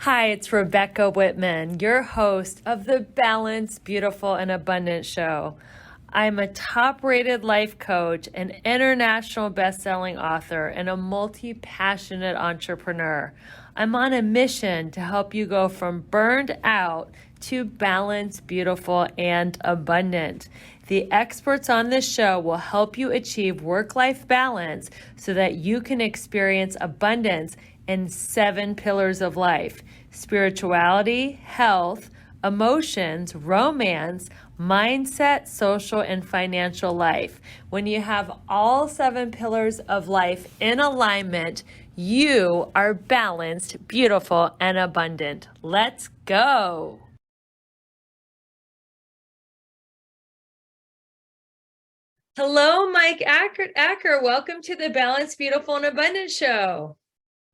Hi, it's Rebecca Whitman, your host of the Balanced, Beautiful, and Abundant Show. I'm a top-rated life coach, an international best-selling author, and a multi-passionate entrepreneur. I'm on a mission to help you go from burned out to balanced, beautiful, and abundant. The experts on this show will help you achieve work-life balance so that you can experience abundance in 7 pillars of life: spirituality, health, emotions, romance, mindset, social, and financial life. When you have all 7 pillars of life in alignment, you are balanced, beautiful, and abundant. Let's go. Hello, Mike Acker. Welcome to the Balanced, Beautiful, and Abundant Show.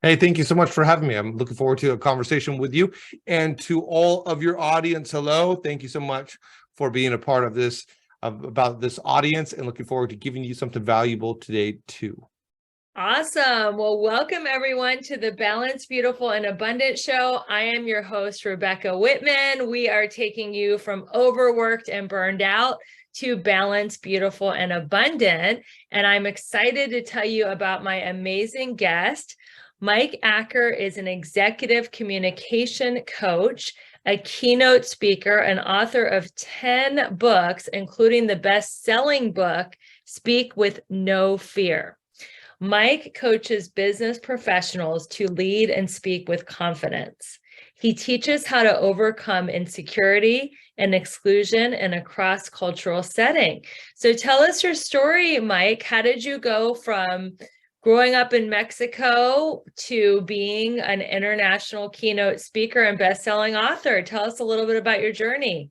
Hey, thank you so much for having me. I'm looking forward to a conversation with you, and to all of your audience. Hello. Thank you so much for being a part of this, about this audience, and looking forward to giving you something valuable today too. Awesome. Well, welcome everyone to the Balanced, Beautiful, and Abundant Show. I am your host, Rebecca Whitman. We are taking you from overworked and burned out to balanced, beautiful, and abundant. And I'm excited to tell you about my amazing guest. Mike Acker is an executive communication coach, a keynote speaker, and author of 10 books, including the best-selling book, Speak with No Fear. Mike coaches business professionals to lead and speak with confidence. He teaches how to overcome insecurity and exclusion in a cross-cultural setting. So tell us your story, Mike. How did you go from growing up in Mexico to being an international keynote speaker and best-selling author? Tell us a little bit about your journey.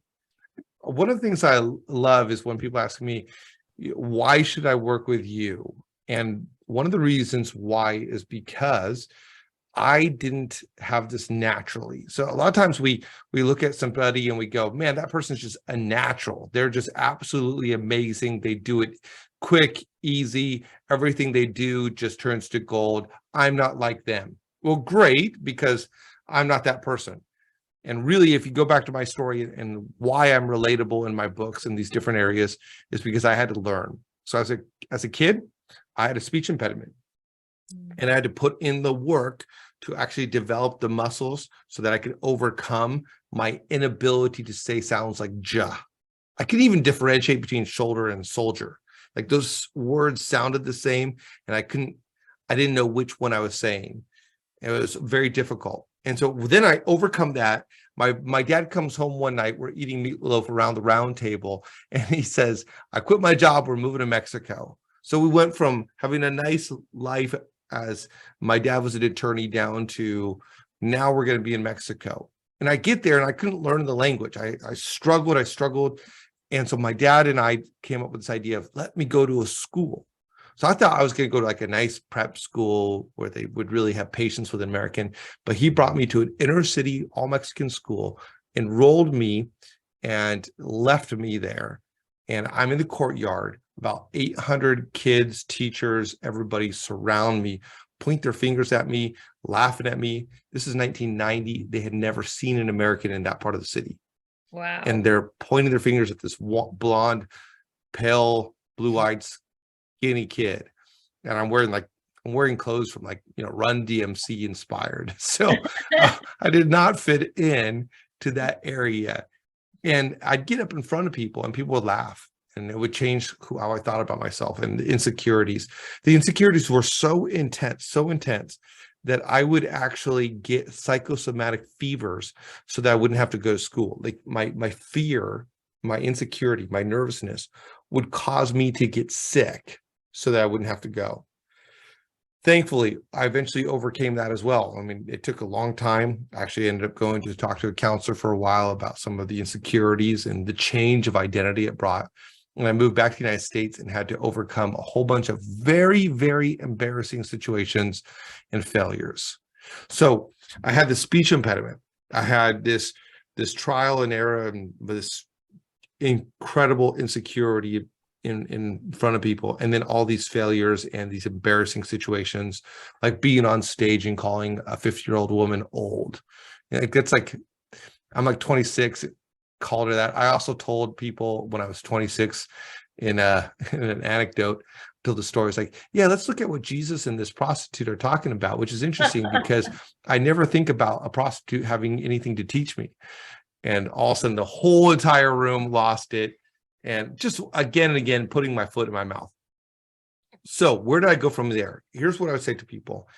One of the things I love is when people ask me, why should I work with you? And one of the reasons why is because I didn't have this naturally. So a lot of times we look at somebody and we go, man, that person's just a natural. They're just absolutely amazing. They do it quick, easy. Everything they do just turns to gold. I'm not like them. Well, great, because I'm not that person. And really, if you go back to my story and why I'm relatable in my books in these different areas, is because I had to learn. So as a kid, I had a speech impediment, and I had to put in the work to actually develop the muscles so that I could overcome my inability to say sounds like "ja." I could even differentiate between shoulder and soldier. Like those words sounded the same, and I didn't know which one I was saying. It was very difficult. And so then I overcome that. My dad comes home one night, we're eating meatloaf around the round table, and he says, I quit my job, we're moving to Mexico. So we went from having a nice life as my dad was an attorney down to now we're going to be in Mexico. And I get there and I couldn't learn the language. I struggled. And so my dad and I came up with this idea of let me go to a school. So I thought I was going to go to like a nice prep school where they would really have patience with an American. But he brought me to an inner city, all Mexican school, enrolled me and left me there. And I'm in the courtyard. About 800 kids, teachers, everybody surround me, point their fingers at me, laughing at me. This is 1990. They had never seen an American in that part of the city. Wow. And they're pointing their fingers at this blonde, pale, blue-eyed, skinny kid. And I'm wearing clothes from Run DMC inspired. So I did not fit in to that area. And I'd get up in front of people and people would laugh. And it would change how I thought about myself and the insecurities. The insecurities were so intense that I would actually get psychosomatic fevers so that I wouldn't have to go to school. Like my fear, my insecurity, my nervousness would cause me to get sick so that I wouldn't have to go. Thankfully, I eventually overcame that as well. I mean, it took a long time. I actually ended up going to talk to a counselor for a while about some of the insecurities and the change of identity it brought. And I moved back to the United States and had to overcome a whole bunch of very, very embarrassing situations and failures. So I had the speech impediment. I had this trial and error and this incredible insecurity in front of people, and then all these failures and these embarrassing situations, like being on stage and calling a 50-year-old woman old. It's like, I'm like 26, called her that. I also told people when I was 26 in in an anecdote, told the story. It's like, yeah, let's look at what Jesus and this prostitute are talking about, which is interesting because I never think about a prostitute having anything to teach me. And all of a sudden the whole entire room lost it. And just again and again, putting my foot in my mouth. So where did I go from there? Here's what I would say to people,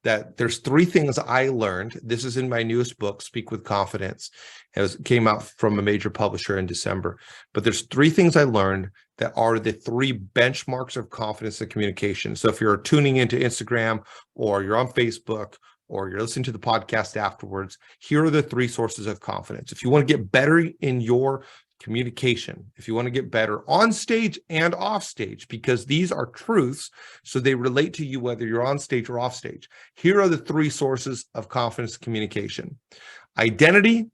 that there's 3 things I learned. This is in my newest book, Speak with Confidence. It came out from a major publisher in December. But there's 3 things I learned that are the 3 benchmarks of confidence and communication. So if you're tuning into Instagram, or you're on Facebook, or you're listening to the podcast afterwards, here are the 3 sources of confidence. If you want to get better in your communication, if you want to get better on stage and off stage, because these are truths, so they relate to you whether you're on stage or off stage. Here are the 3 sources of confidence communication: identity,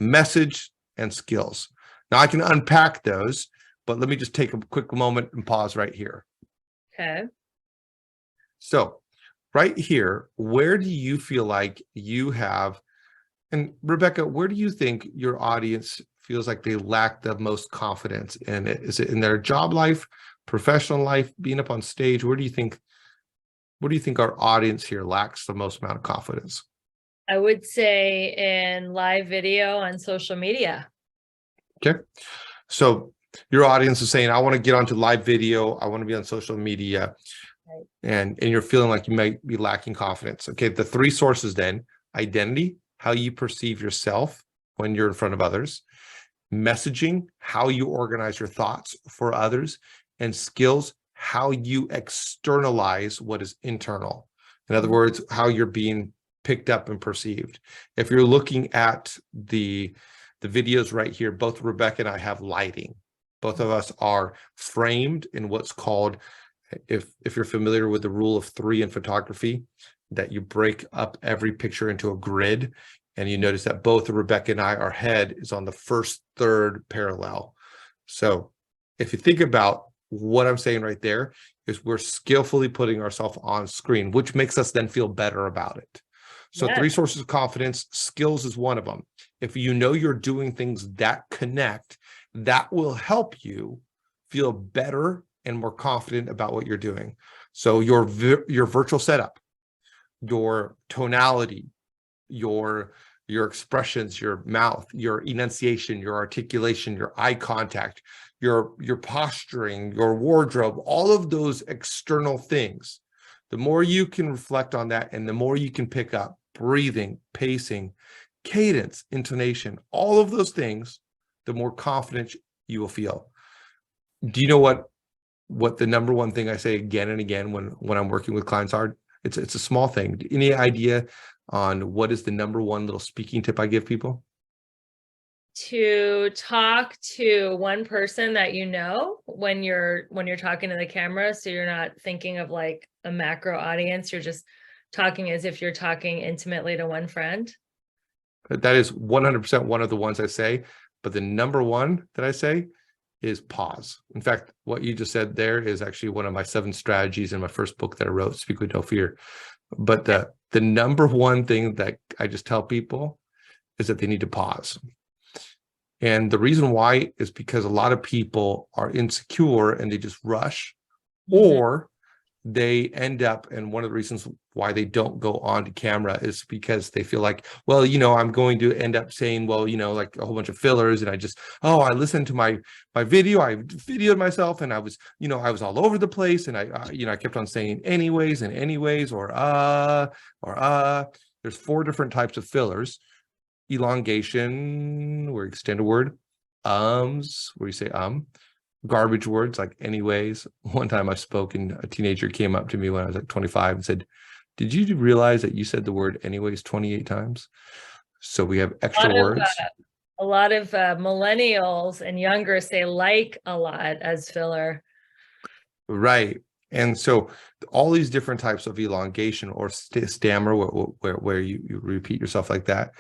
message, and skills. Now I can unpack those, but let me just take a quick moment and pause right here. Okay. So right here, where do you feel like you have, and Rebecca, where do you think your audience feels like they lack the most confidence in it? Is it in their job life, professional life, being up on stage? Where do you think our audience here lacks the most amount of confidence? I would say in live video on social media. Okay. So your audience is saying, I want to get onto live video, I want to be on social media, Right. and you're feeling like you might be lacking confidence. Okay, the 3 sources then: identity, how you perceive yourself when you're in front of others; messaging, how you organize your thoughts for others; and skills, how you externalize what is internal. In other words, how you're being picked up and perceived. If you're looking at the videos right here, both Rebecca and I have lighting. Both of us are framed in what's called, if you're familiar with the rule of 3 in photography, that you break up every picture into a grid. And you notice that both Rebecca and I, our head is on the first third parallel. So if you think about what I'm saying right there, is we're skillfully putting ourselves on screen, which makes us then feel better about it. So Yes. 3 sources of confidence, skills is one of them. If you know you're doing things that connect, that will help you feel better and more confident about what you're doing. So your virtual setup, your tonality, your expressions, your mouth, your enunciation, your articulation, your eye contact, your posturing, your wardrobe, all of those external things, the more you can reflect on that and the more you can pick up breathing, pacing, cadence, intonation, all of those things, the more confident you will feel. Do you know what the number one thing I say again and again when I'm working with clients are? It's a small thing. Any idea on what is the number one little speaking tip I give people? To talk to one person that you know when you're talking to the camera, so you're not thinking of like a macro audience, you're just talking as if you're talking intimately to one friend. That is 100% one of the ones I say, but the number one that I say is pause. In fact, what you just said there is actually one of my 7 strategies in my first book that I wrote, Speak with No Fear. But the number one thing that I just tell people is that they need to pause. And the reason why is because a lot of people are insecure and they just rush, or they end up, and one of the reasons why they don't go on to camera is because they feel like, well, I'm going to end up saying, well, like a whole bunch of fillers, and I listened to my video, I videoed myself, and I was all over the place, and I kept on saying anyways and anyways, or there's 4 different types of fillers: elongation, where you extend a word; where you say garbage words like anyways. One time I spoke and a teenager came up to me when I was like 25 and said, did you realize that you said the word anyways 28 times? So we have extra words. A lot of millennials and younger say like a lot as filler. Right. And so all these different types of elongation or stammer, where you repeat yourself like that.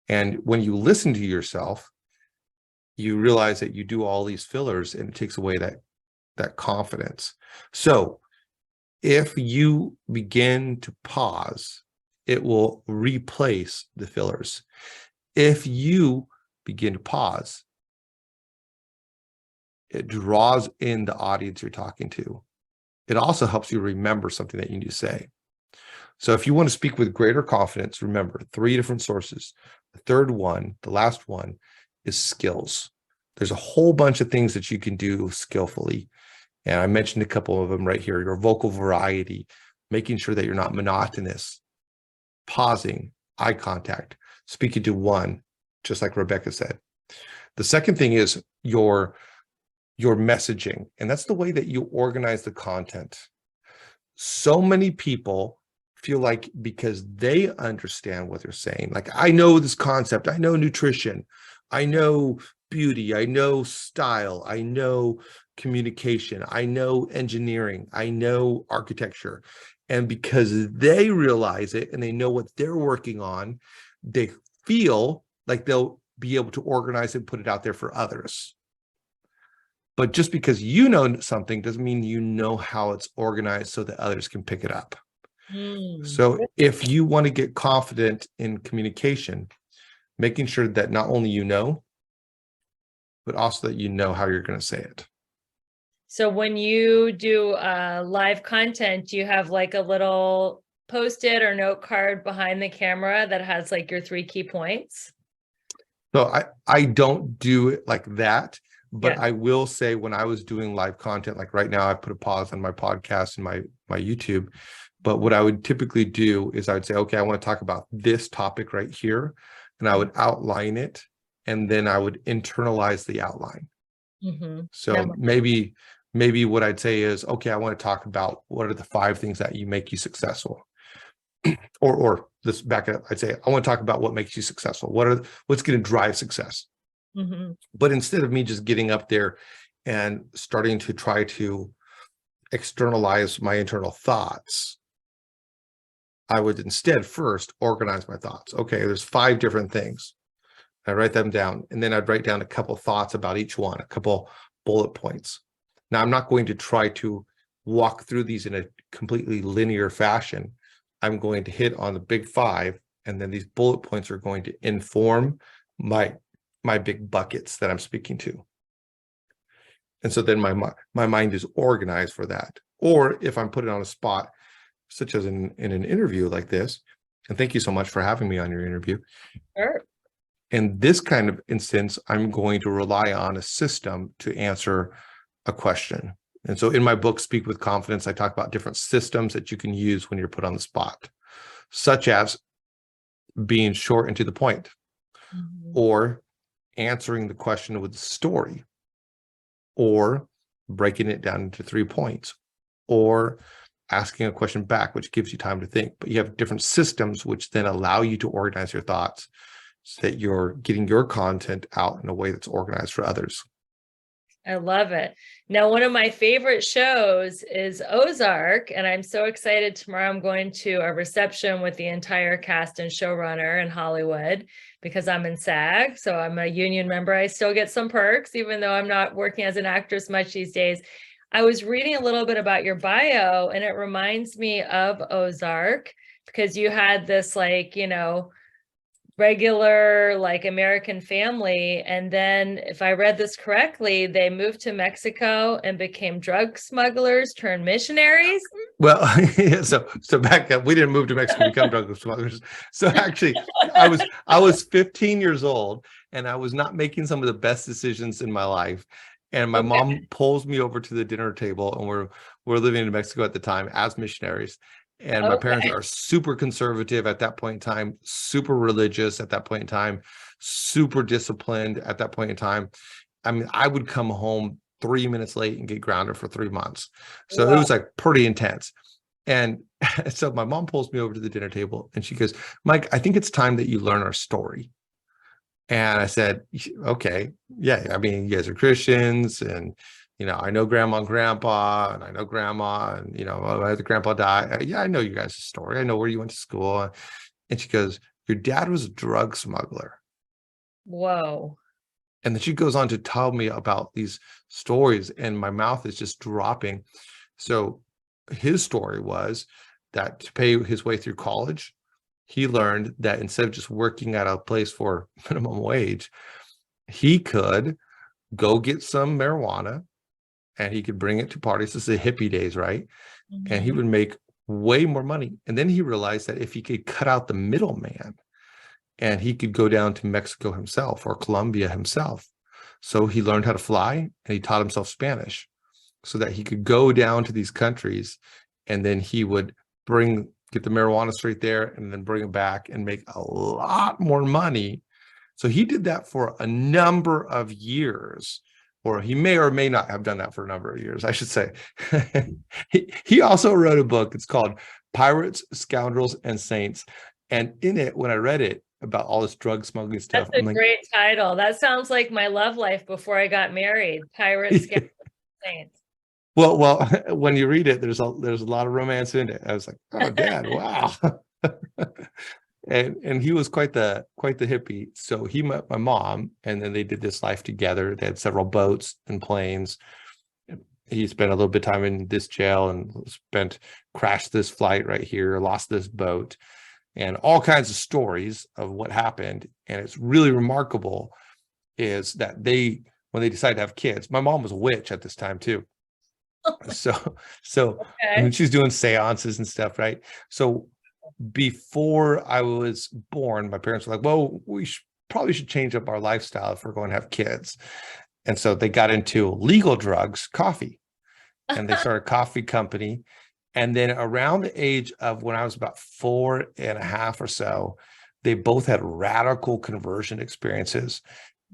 And when you listen to yourself, you realize that you do all these fillers and it takes away that confidence. So if you begin to pause it will replace the fillers. If you begin to pause, it draws in the audience you're talking to. It also helps you remember something that you need to say. So if you want to speak with greater confidence, remember 3 different sources. The third one, the last one, is skills. There's a whole bunch of things that you can do skillfully. And I mentioned a couple of them right here. Your vocal variety, making sure that you're not monotonous, pausing, eye contact, speaking to one, just like Rebecca said. The second thing is your messaging, and that's the way that you organize the content. So many people feel like because they understand what they're saying, like, I know this concept, I know nutrition, I know beauty, I know style, I know communication, I know engineering, I know architecture. And because they realize it and they know what they're working on, they feel like they'll be able to organize and put it out there for others. But just because you know something doesn't mean you know how it's organized so that others can pick it up. So if you want to get confident in communication, making sure that not only you know, but also that you know how you're going to say it. So when you do live content, do you have like a little Post-it or note card behind the camera that has like your 3 key points? So I don't do it like that. But Yeah. I will say, when I was doing live content, like right now, I put a pause on my podcast and my YouTube. But what I would typically do is I would say, okay, I want to talk about this topic right here. And I would outline it. And then I would internalize the outline. So maybe what I'd say is, okay, I want to talk about what are the 5 things that make you successful. or this back up, I'd say, I want to talk about what makes you successful. What's going to drive success? But instead of me just getting up there and starting to try to externalize my internal thoughts, I would instead first organize my thoughts. Okay, there's 5 different things. I write them down, and then I'd write down a couple thoughts about each one, a couple bullet points. Now, I'm not going to try to walk through these in a completely linear fashion. I'm going to hit on the big 5, and then these bullet points are going to inform my big buckets that I'm speaking to. And so then my mind is organized for that. Or if I'm put on a spot, such as in an interview like this, and thank you so much for having me on your interview. Sure. In this kind of instance, I'm going to rely on a system to answer a question. And so in my book, Speak with Confidence, I talk about different systems that you can use when you're put on the spot, such as being short and to the point, or answering the question with a story, or breaking it down into 3 points, or asking a question back, which gives you time to think. But you have different systems which then allow you to organize your thoughts so that you're getting your content out in a way that's organized for others. I love it. Now, one of my favorite shows is Ozark, and I'm so excited. Tomorrow I'm going to a reception with the entire cast and showrunner in Hollywood because I'm in SAG. So I'm a union member. I still get some perks, even though I'm not working as an actress much these days. I was reading a little bit about your bio, and it reminds me of Ozark because you had this, like, regular, like, American family. And then, if I read this correctly, they moved to Mexico and became drug smugglers turned missionaries. Well, so back up, we didn't move to Mexico to become drug smugglers. So actually, I was 15 years old, and I was not making some of the best decisions in my life. And my mom pulls me over to the dinner table, and we're living in Mexico at the time as missionaries. And my parents are super conservative at that point in time, super religious at that point in time, super disciplined at that point in time. I mean, I would come home 3 minutes late and get grounded for 3 months. So it was like pretty intense. And so my mom pulls me over to the dinner table and she goes, "Mike, I think it's time that you learn our story." And I said, "Okay, yeah, I mean, you guys are Christians, and I know grandma and grandpa, and I know grandma, and I had the grandpa die. Yeah, I know you guys' story. I know where you went to school." And she goes, "Your dad was a drug smuggler." Whoa. And then she goes on to tell me about these stories, and my mouth is just dropping. So his story was that to pay his way through college, he learned that instead of just working at a place for minimum wage, he could go get some marijuana and he could bring it to parties. This is the hippie days, right? And he would make way more money. And then he realized that if he could cut out the middleman and he could go down to Mexico himself or Colombia himself. So he learned how to fly and he taught himself Spanish so that he could go down to these countries and then he would get the marijuana straight there and then bring it back and make a lot more money. So he did that for a number of years, or he may or may not have done that for a number of years, I should say. He also wrote a book. It's called Pirates, Scoundrels, and Saints. And in it, when I read it about all this drug smuggling stuff, that's a great title. That sounds like my love life before I got married. Pirates, Scoundrels, and Saints. Well, when you read it, there's a lot of romance in it. I was like, oh, Dad, wow. And he was quite the hippie. So he met my mom, and then they did this life together. They had several boats and planes. He spent a little bit of time in this jail and crashed this flight right here, lost this boat, and all kinds of stories of what happened. And it's really remarkable is that when they decided to have kids, my mom was a witch at this time too. So okay. I mean, she's doing seances and stuff, right? So before I was born, my parents were like, well, we probably should change up our lifestyle if we're going to have kids. And so they got into legal drugs, coffee, and they started a coffee company. And then around the age of when I was about 4.5 or so, they both had radical conversion experiences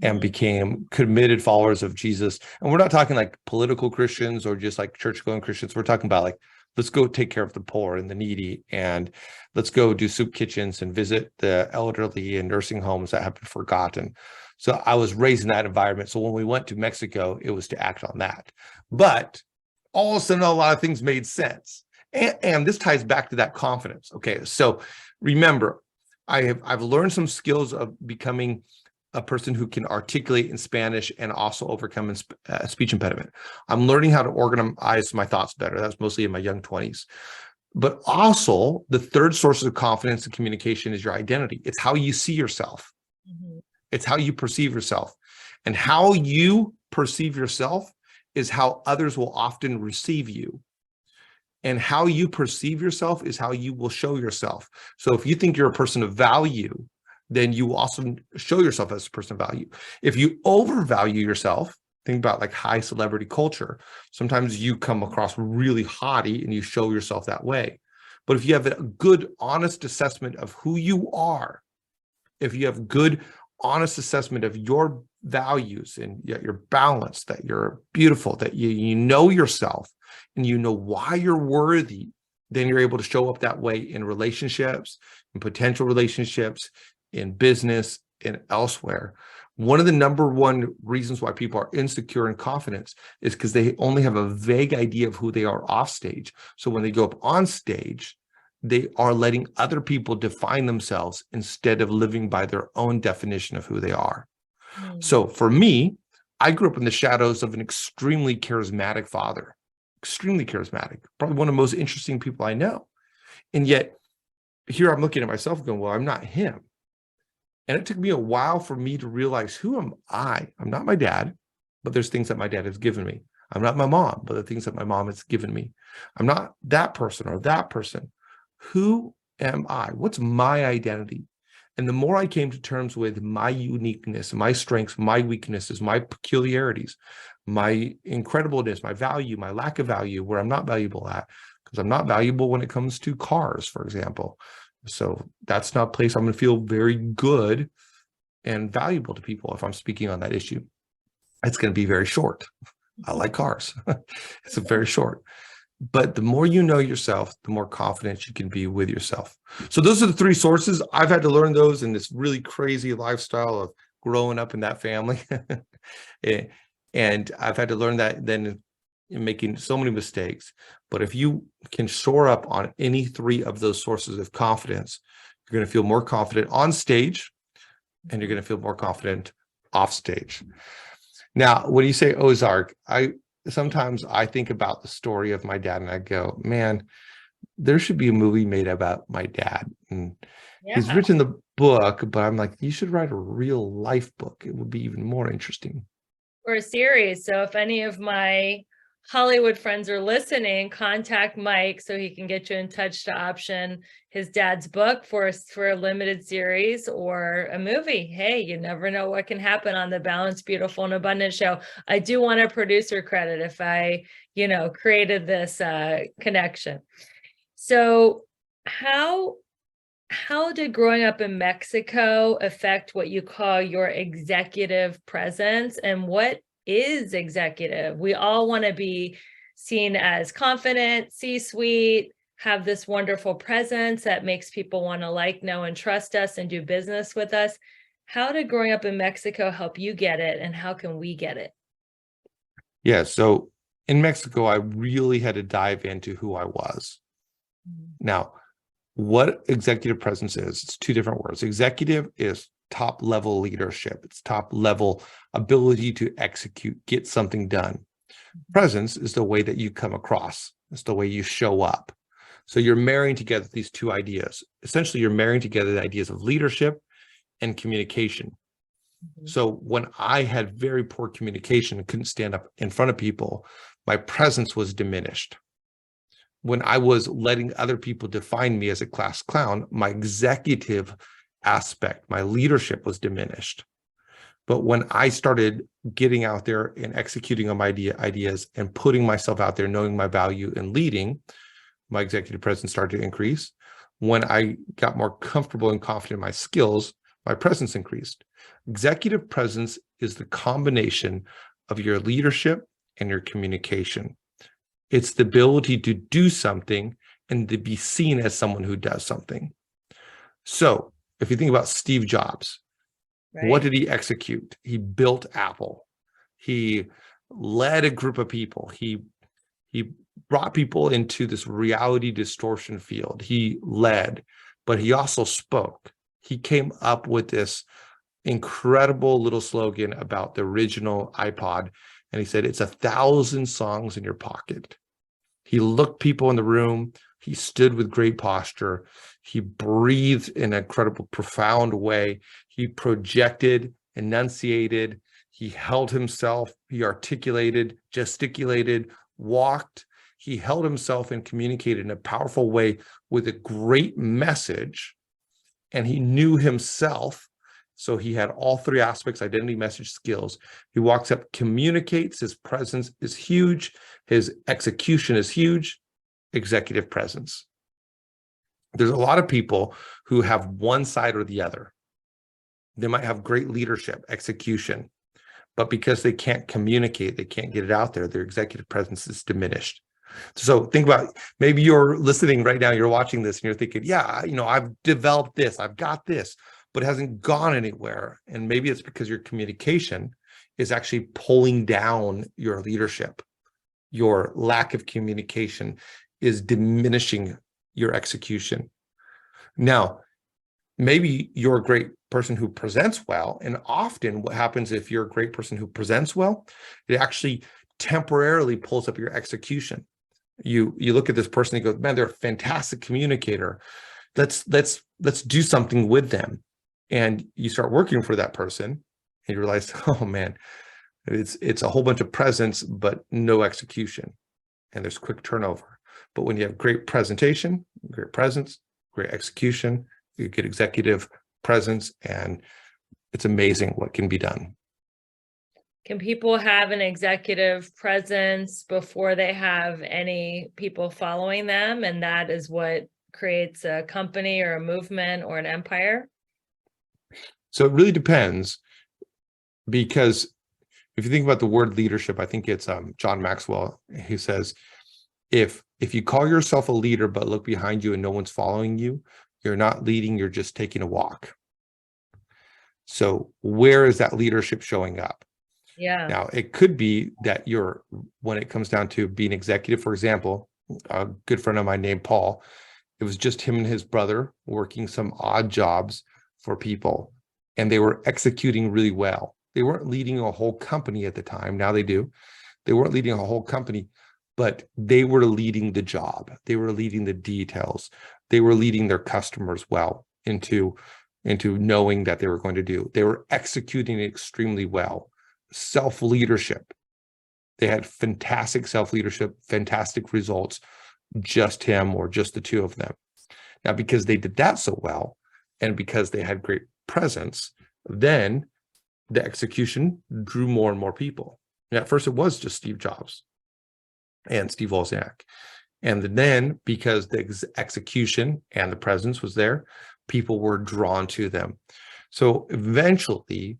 and became committed followers of Jesus. And we're not talking like political Christians or just like church-going Christians. We're talking about like, let's go take care of the poor and the needy, and let's go do soup kitchens and visit the elderly in nursing homes that have been forgotten. So I was raised in that environment. So when we went to Mexico, it was to act on that. But all of a sudden, a lot of things made sense. And this ties back to that confidence. Okay, so remember, I've learned some skills of becoming a person who can articulate in Spanish and also overcome a speech impediment. I'm learning how to organize my thoughts better. That's mostly in my young 20s. But also, the third source of confidence and communication is your identity. It's how you see yourself. It's how you perceive yourself. And how you perceive yourself is how others will often receive you. And how you perceive yourself is how you will show yourself. So if you think you're a person of value, then you will also show yourself as a person of value. If you overvalue yourself, think about like high celebrity culture. Sometimes you come across really haughty and you show yourself that way. But if you have a good, honest assessment of who you are, if you have good, honest assessment of your values and you're balanced, that you're beautiful, that you know yourself and you know why you're worthy, then you're able to show up that way in relationships, in potential relationships, in business, and elsewhere. One of the number one reasons why people are insecure in confidence is because they only have a vague idea of who they are off stage. So when they go up on stage, they are letting other people define themselves instead of living by their own definition of who they are. So for me, I grew up in the shadows of an extremely charismatic father, extremely charismatic, probably one of the most interesting people I know. And yet here I'm looking at myself going, well, I'm not him. And it took me a while for me to realize, who am I? I'm not my dad, but there's things that my dad has given me. I'm not my mom, but the things that my mom has given me. I'm not that person or that person. Who am I? What's my identity? And the more I came to terms with my uniqueness, my strengths, my weaknesses, my peculiarities, my incredibleness, my value, my lack of value, where I'm not valuable at, because I'm not valuable when it comes to cars, for example. So that's not a place I'm going to feel very good and valuable to people if I'm speaking on that issue. It's going to be very short. I like cars. It's very short. But the more you know yourself, the more confident you can be with yourself. So those are the three sources. I've had to learn those in this really crazy lifestyle of growing up in that family. And I've had to learn that then in making so many mistakes. But if you can shore up on any three of those sources of confidence, you're going to feel more confident on stage and you're going to feel more confident off stage. Now, when you say Ozark, sometimes I think about the story of my dad and I go, man, there should be a movie made about my dad. And He's Yeah. written the book, but I'm like, you should write a real life book. It would be even more interesting. Or a series. So if any of my Hollywood friends are listening, contact Mike so he can get you in touch to option his dad's book for a limited series or a movie. Hey, you never know what can happen on the Balanced, Beautiful, and Abundant show. I do want a producer credit if I, created this connection. So how did growing up in Mexico affect what you call your executive presence? And what is executive? We all want to be seen as confident, C-suite, have this wonderful presence that makes people want to like, know, and trust us and do business with us. How did growing up in Mexico help you get it? And how can we get it? Yeah. So in Mexico, I really had to dive into who I was. Now, what executive presence is, it's two different words. Executive is top level leadership. It's top level ability to execute, get something done. Presence is the way that you come across. It's the way you show up. So you're marrying together these two ideas. Essentially, you're marrying together the ideas of leadership and communication. So when I had very poor communication and couldn't stand up in front of people, my presence was diminished. When I was letting other people define me as a class clown, my executive aspect, my leadership was diminished. But when I started getting out there and executing on my ideas and putting myself out there, knowing my value and leading, my executive presence started to increase. When I got more comfortable and confident in my skills, my presence increased. Executive presence is the combination of your leadership and your communication. It's the ability to do something and to be seen as someone who does something. So if you think about Steve Jobs, what did he execute? He built Apple. He led a group of people. He brought people into this reality distortion field. He led, but he also spoke. He came up with this incredible little slogan about the original iPod. And he said, it's 1,000 songs in your pocket. He looked people in the room. He stood with great posture. He breathed in an incredible, profound way. He projected, enunciated. He held himself. He articulated, gesticulated, walked. He held himself and communicated in a powerful way with a great message. And he knew himself. So he had all three aspects: identity, message, skills. He walks up, communicates. His presence is huge. His execution is huge. Executive presence. There's a lot of people who have one side or the other. They might have great leadership, execution, but because they can't communicate, they can't get it out there, their executive presence is diminished. So think about, maybe you're listening right now, you're watching this and you're thinking, yeah, I've developed this, I've got this, but it hasn't gone anywhere. And maybe it's because your communication is actually pulling down your leadership. Your lack of communication is diminishing your execution. Now, maybe you're a great person who presents well. And often what happens if you're a great person who presents well, it actually temporarily pulls up your execution. You look at this person and go, man, they're a fantastic communicator. Let's do something with them. And you start working for that person and you realize, oh man, it's a whole bunch of presence, but no execution. And there's quick turnover. But when you have great presentation, great presence, great execution, you get executive presence, and it's amazing what can be done. Can people have an executive presence before they have any people following them? And that is what creates a company or a movement or an empire? So it really depends, because if you think about the word leadership, I think it's John Maxwell, who says, if you call yourself a leader, but look behind you and no one's following you, you're not leading, you're just taking a walk. So where is that leadership showing up? Yeah. Now, it could be that when it comes down to being executive, for example, a good friend of mine named Paul, it was just him and his brother working some odd jobs for people, and they were executing really well. They weren't leading a whole company at the time. Now they do. They weren't leading a whole company, but they were leading the job. They were leading the details. They were leading their customers well. into knowing that they were going to do. They were executing extremely well. Self-leadership. They had fantastic self-leadership, fantastic results, just him or just the two of them. Now, because they did that so well, and because they had great presence, then the execution drew more and more people. And at first, it was just Steve Jobs and Steve Wozniak. And then, because the execution and the presence was there, people were drawn to them. So eventually,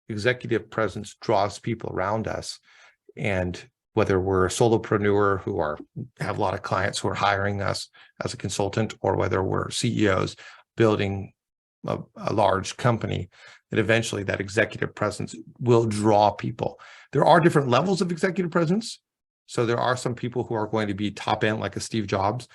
executive presence draws people around us. And whether we're a solopreneur who have a lot of clients who are hiring us as a consultant, or whether we're CEOs building a large company, that eventually that executive presence will draw people. There are different levels of executive presence. So there are some people who are going to be top end, like a Steve Jobs,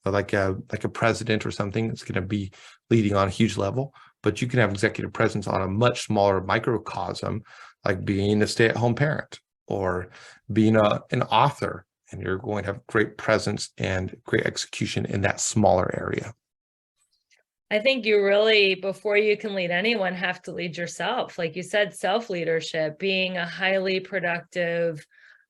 or like a president or something that's going to be leading on a huge level. But you can have executive presence on a much smaller microcosm, like being a stay-at-home parent or being an author, and you're going to have great presence and great execution in that smaller area. I think you really, before you can lead anyone, have to lead yourself. Like you said, self-leadership, being a highly productive,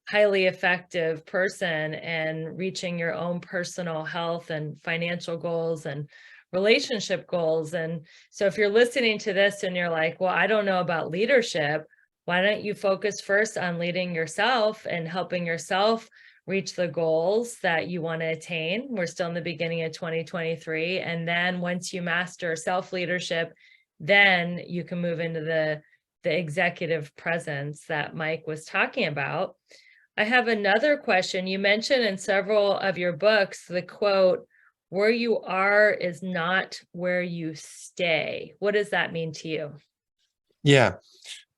highly effective person and reaching your own personal health and financial goals and relationship goals. And so if you're listening to this and you're like, well, I don't know about leadership, why don't you focus first on leading yourself and helping yourself reach the goals that you want to attain? We're still in the beginning of 2023. And then once you master self-leadership, then you can move into the executive presence that Mike was talking about. I have another question. You mentioned in several of your books, the quote, "Where you are is not where you stay." What does that mean to you? Yeah,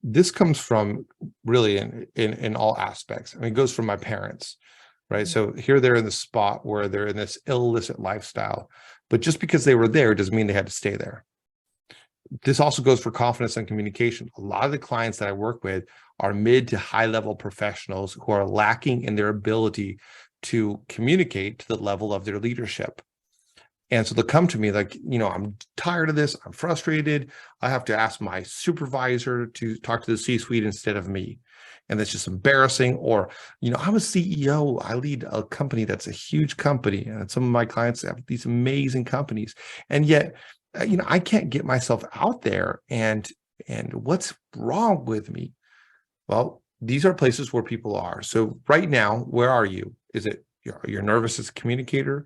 this comes from really in all aspects. I mean, it goes from my parents, right? So here they're in the spot where they're in this illicit lifestyle, but just because they were there doesn't mean they had to stay there. This also goes for confidence and communication. A lot of the clients that I work with are mid to high level professionals who are lacking in their ability to communicate to the level of their leadership. And so they'll come to me like, I'm tired of this. I'm frustrated. I have to ask my supervisor to talk to the C-suite instead of me. And that's just embarrassing. Or, I'm a CEO. I lead a company that's a huge company. And some of my clients have these amazing companies. And yet, I can't get myself out there. And what's wrong with me? Well, these are places where people are. So right now, where are you? Is it you're nervous as a communicator?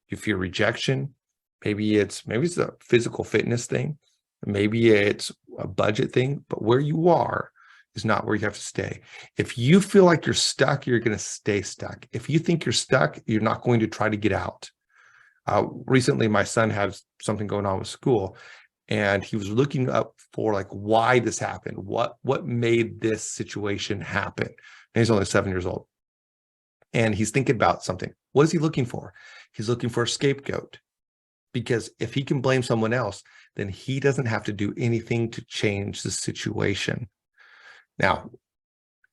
You fear rejection? Maybe it's a physical fitness thing. Maybe it's a budget thing. But where you are is not where you have to stay. If you feel like you're stuck, you're going to stay stuck. If you think you're stuck, you're not going to try to get out. Recently, my son had something going on with school, and he was looking up for like why this happened. What made this situation happen? And he's only 7 years old. And he's thinking about something. What is he looking for? He's looking for a scapegoat. Because if he can blame someone else, then he doesn't have to do anything to change the situation. Now,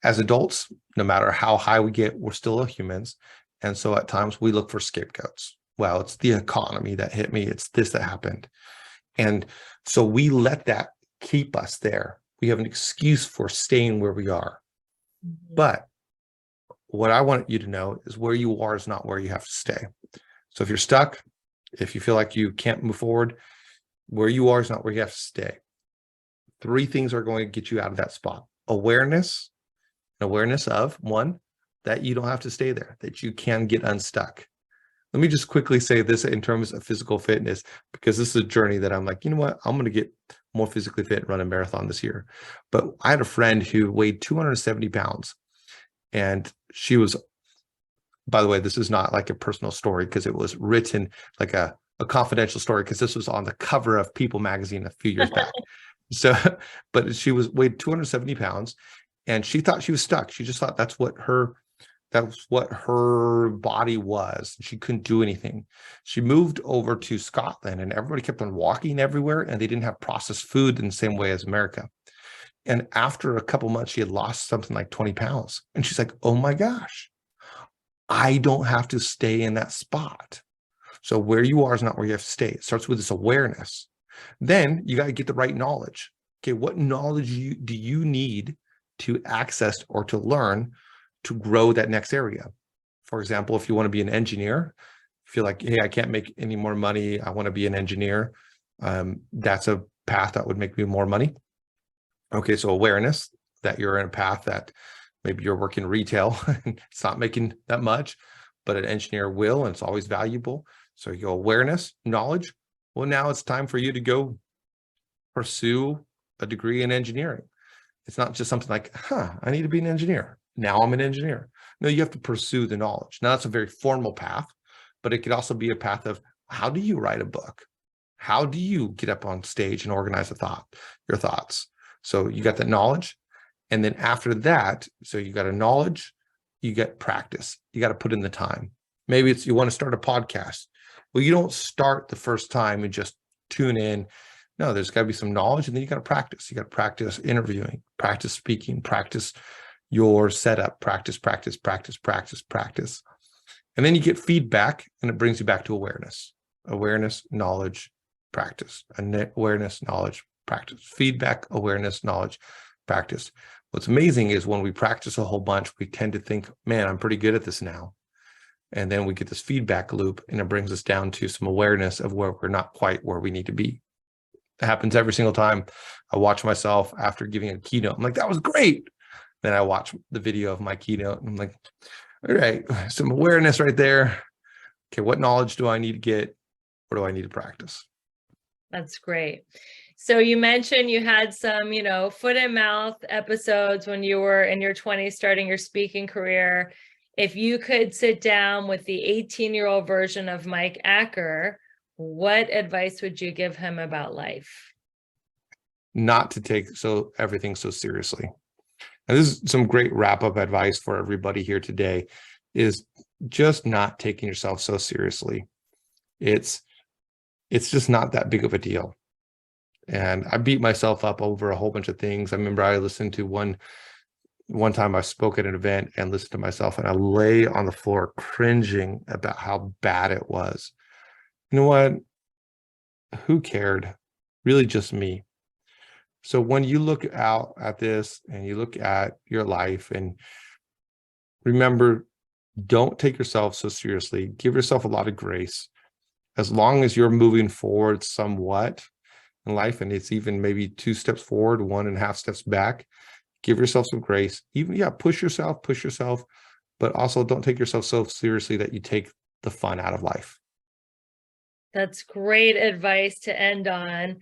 as adults, no matter how high we get, we're still humans. And so at times we look for scapegoats. Well, it's the economy that hit me. It's this that happened. And so we let that keep us there. We have an excuse for staying where we are. Mm-hmm. But what I want you to know is where you are is not where you have to stay. So if you're stuck, if you feel like you can't move forward, where you are is not where you have to stay. 3 things are going to get you out of that spot. Awareness of, one, that you don't have to stay there, that you can get unstuck. Let me just quickly say this in terms of physical fitness, because this is a journey that I'm like, you know what, I'm going to get more physically fit and run a marathon this year. But I had a friend who weighed 270 pounds, and she was, by the way, this is not like a personal story because it was written like a confidential story, because this was on the cover of People magazine a few years back. So, but she weighed 270 pounds, and she thought she was stuck. She just thought that's what her body was. She couldn't do anything. She moved over to Scotland, and everybody kept on walking everywhere, and they didn't have processed food in the same way as America. And after a couple months, she had lost something like 20 pounds. And she's like, oh my gosh, I don't have to stay in that spot. So where you are is not where you have to stay. It starts with this awareness. Then you got to get the right knowledge. Okay, what knowledge do you need to access or to learn to grow that next area? For example, if you want to be an engineer, feel like, hey, I can't make any more money, I want to be an engineer. That's a path that would make me more money. Okay, so awareness that you're in a path that maybe you're working retail, it's not making that much, but an engineer will, and it's always valuable. So you go awareness, knowledge. Well, now it's time for you to go pursue a degree in engineering. It's not just something like, I need to be an engineer. Now I'm an engineer. No, you have to pursue the knowledge. Now, that's a very formal path, but it could also be a path of, how do you write a book? How do you get up on stage and organize your thoughts? So you got that knowledge. And then after that, so you got a knowledge, you get practice. You got to put in the time. Maybe it's you want to start a podcast. Well, you don't start the first time and just tune in. No, there's got to be some knowledge, and then you got to practice. You got to practice interviewing, practice speaking, practice your setup, practice. And then you get feedback, and it brings you back to awareness, knowledge, practice, and awareness, knowledge, practice, feedback, awareness, knowledge, practice. What's amazing is when we practice a whole bunch, we tend to think, man, I'm pretty good at this now. And then we get this feedback loop, and it brings us down to some awareness of where we're not quite where we need to be. It happens every single time I watch myself after giving a keynote. I'm like, that was great. Then I watch the video of my keynote, and I'm like, all right, some awareness right there. Okay, what knowledge do I need to get? What do I need to practice? That's great. So you mentioned you had some, foot and mouth episodes when you were in your 20s, starting your speaking career. If you could sit down with the 18-year-old version of Mike Acker, what advice would you give him about life? Not to take everything so seriously. And this is some great wrap-up advice for everybody here today, is just not taking yourself so seriously. It's just not that big of a deal. And I beat myself up over a whole bunch of things. I remember I listened to one time I spoke at an event and listened to myself, and I lay on the floor cringing about how bad it was. You know what? Who cared? Really just me. So when you look out at this and you look at your life, and remember, don't take yourself so seriously. Give yourself a lot of grace. As long as you're moving forward somewhat in life, and it's even maybe 2 steps forward, 1.5 steps back, give yourself some grace. Even, push yourself, but also don't take yourself so seriously that you take the fun out of life. That's great advice to end on.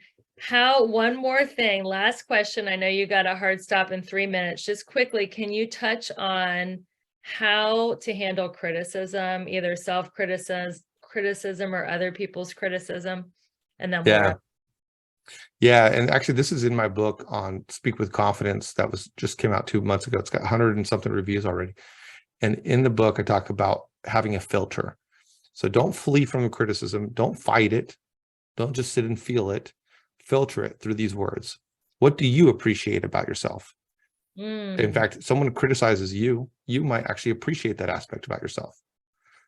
One more thing, last question. I know you got a hard stop in 3 minutes. Just quickly, can you touch on how to handle criticism, either self-criticism or other people's criticism? And then we'll wrap. Yeah. And actually, this is in my book on Speak with Confidence that just came out 2 months ago. It's got 100 and something reviews already. And in the book, I talk about having a filter. So don't flee from the criticism. Don't fight it. Don't just sit and feel it. Filter it through these words. What do you appreciate about yourself? In fact, someone criticizes you, you might actually appreciate that aspect about yourself.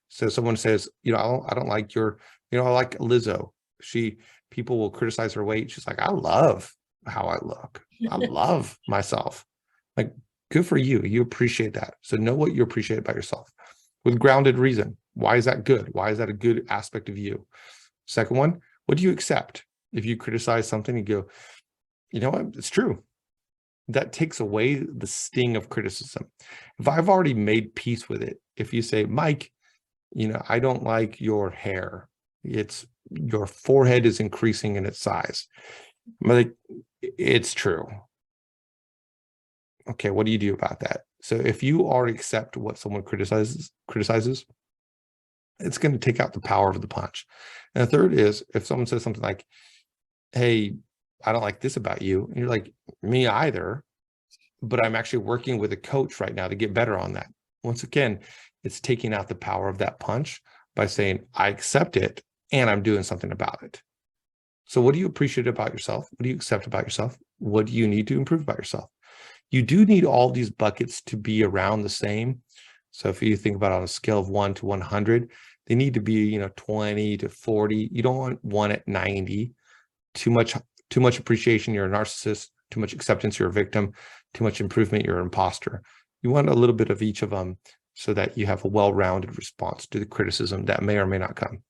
So someone says, I don't like I like Lizzo. People will criticize her weight. She's like, I love how I look. I love myself. Like, good for you. You appreciate that. So know what you appreciate about yourself with grounded reason. Why is that good? Why is that a good aspect of you? Second one, what do you accept? If you criticize something and go, you know what, it's true. That takes away the sting of criticism. If I've already made peace with it, if you say, Mike, I don't like your hair. Your forehead is increasing in its size. I'm like, it's true. Okay, what do you do about that? So if you already accept what someone criticizes, it's going to take out the power of the punch. And the third is, if someone says something like, hey, I don't like this about you. And you're like, me either, but I'm actually working with a coach right now to get better on that. Once again, it's taking out the power of that punch by saying, I accept it and I'm doing something about it. So what do you appreciate about yourself? What do you accept about yourself? What do you need to improve about yourself? You do need all these buckets to be around the same. So if you think about on a scale of 1 to 100, they need to be, 20 to 40. You don't want one at 90. too much appreciation, you're a narcissist. Too much acceptance, you're a victim. Too much improvement, you're an imposter. You want a little bit of each of them so that you have a well-rounded response to the criticism that may or may not come.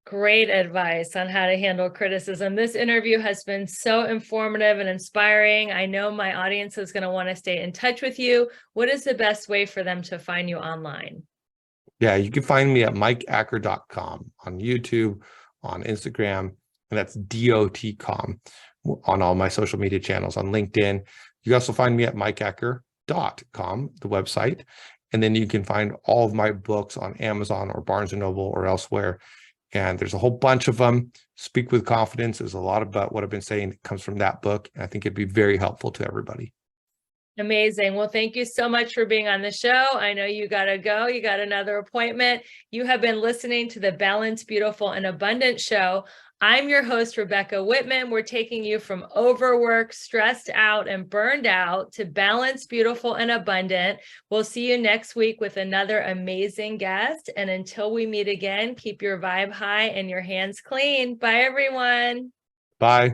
Great advice on how to handle criticism. This interview has been so informative and inspiring. I know my audience is going to want to stay in touch with you. What is the best way for them to find you online? Yeah, you can find me at mikeacker.com on YouTube, on Instagram, and that's DOT.com on all my social media channels, on LinkedIn. You can also find me at mikeacker.com, the website. And then you can find all of my books on Amazon or Barnes & Noble or elsewhere. And there's a whole bunch of them. Speak with Confidence is a lot about what I've been saying. It comes from that book. And I think it'd be very helpful to everybody. Amazing. Well, thank you so much for being on the show. I know you got to go. You got another appointment. You have been listening to the Balanced, Beautiful, and Abundant show. I'm your host, Rebecca Whitman. We're taking you from overworked, stressed out, and burned out to balanced, beautiful, and abundant. We'll see you next week with another amazing guest. And until we meet again, keep your vibe high and your hands clean. Bye, everyone. Bye.